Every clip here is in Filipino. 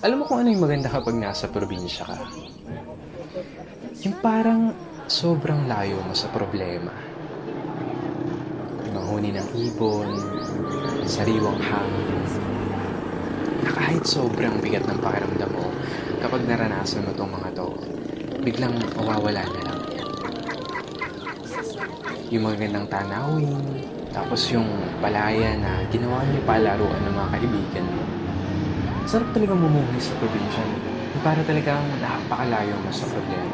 Alam mo kung ano yung maganda kapag nasa probinsya ka? Yung parang sobrang layo mo sa problema. Manghuni ng ibon, sariwang hangin, na kahit sobrang bigat ng pakiramdam mo, kapag naranasan mo tong mga to, biglang mawawala na lang. Yung magandang tanawin, tapos yung palaya na ginawa niyo palaruan ng mga kaibigan mo. Sarap talaga mumuhay sa probinsya. Yung para talagang napakalayo mo sa problema.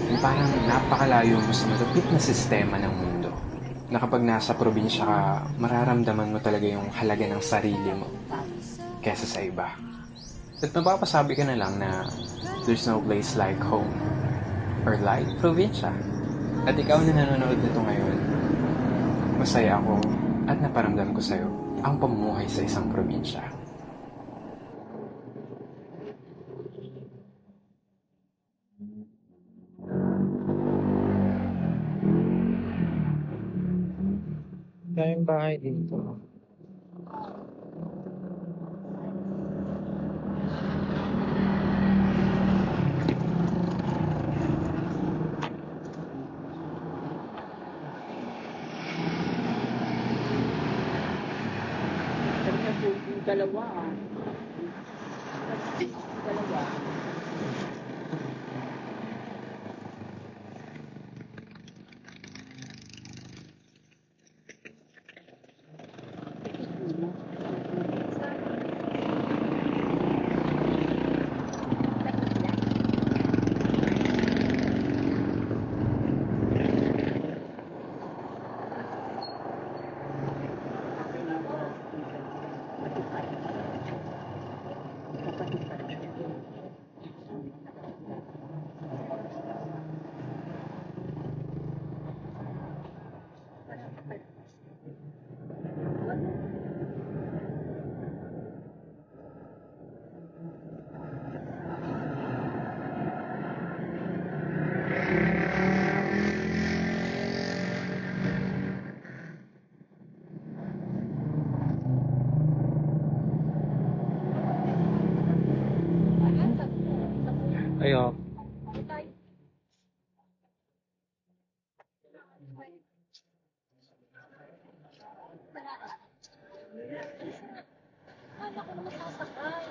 Yung parang napakalayo mo sa malupit na sistema ng mundo. Na kapag nasa probinsya ka, mararamdaman mo talaga yung halaga ng sarili mo kesa sa iba. At mapapasabi ka na lang na there's no place like home or like probinsya. At ikaw na nanonood nito ngayon, masaya ako at naparamdam ko sa'yo ang pamumuhay sa isang probinsya. Daming bahay dito. Kanina po yung dalawa. Dalawa. Ayo. Paano ako naman sasakay?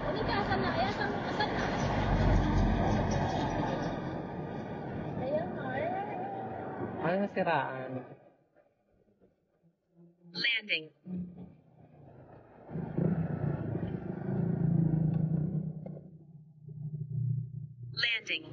Hindi ka asan na? Ay, asan na? Ayan nga eh. Ano nasiraan? Landing. Landing.